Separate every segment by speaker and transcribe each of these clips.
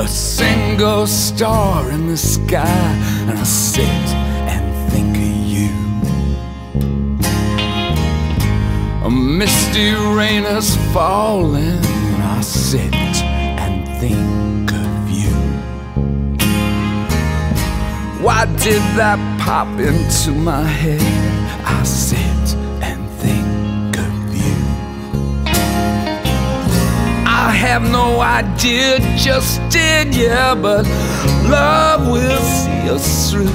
Speaker 1: single star in the sky, and I sit and think of you. A misty rain is falling, and I sit and think of you. Why did that pop into my head? I sit and think of you. I have no idea, just did, yeah, but love will see us through.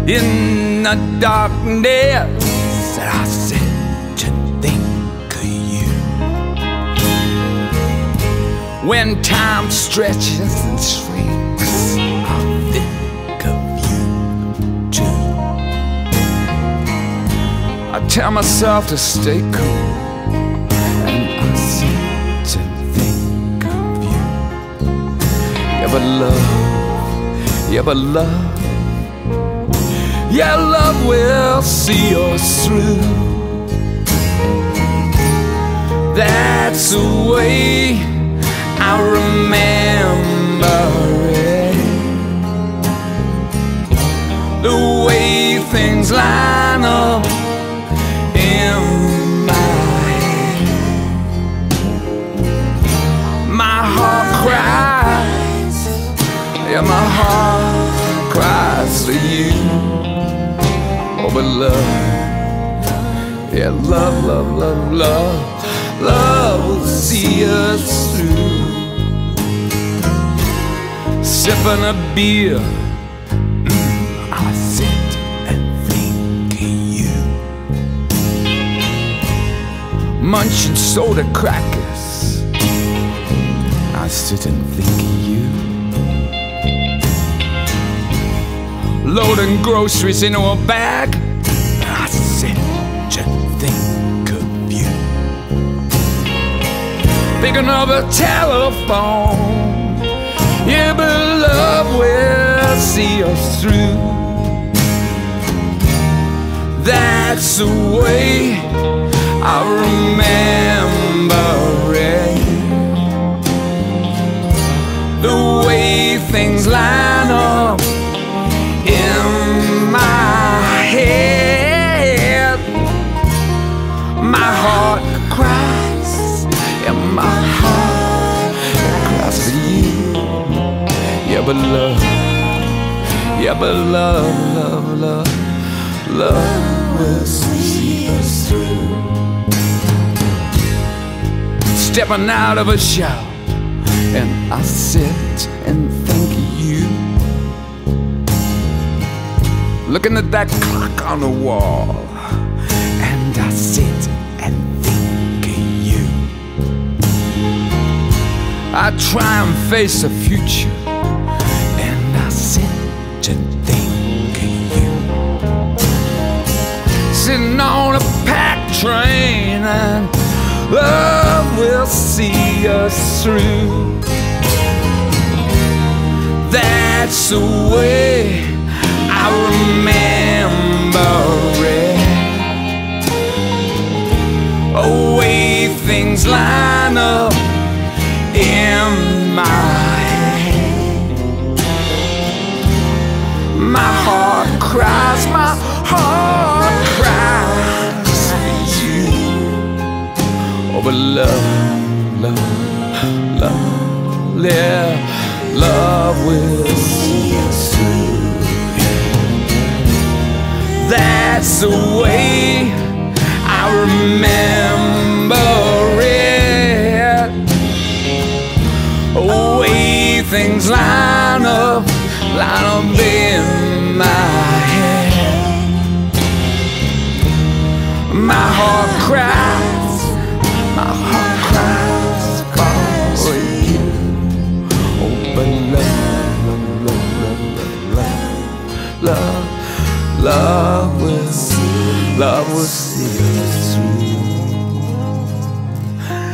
Speaker 1: In the darkness, I sit and think of you. When time stretches and shrinks, I think of you too. I tell myself to stay cool, and I sit and think of you. Yeah, but love, yeah, but love, yeah, love will see us through. That's the way I remember it, the way things line up in my head. My heart cries, yeah, my heart cries for you. Oh, but love, yeah, love, love, love, love, love will see us through. Sipping a beer, I sit and think of you. Munching soda crackers, I sit and think of you. Loading groceries into a bag, I sit and think of you. Picking up a telephone, yeah, but love will see us through. That's the way I remember it, the way things line up in my head. My heart cries, and my heart cries for you. Yeah, but love, yeah, but love, love, love, love will see us through. Stepping out of a shower, and I sit and think of you. Looking at that clock on the wall, and I sit and think of you. I try and face the future, and I sit and think of you. Sitting on a packed train, and love will see us through. That's the way I remember it, the way things line up in my head. My heart cries, my heart cries for you. Oh, but love, love, love, yeah, love will see us through. That's the way I remember it, the way things line up in my head. My heart cries,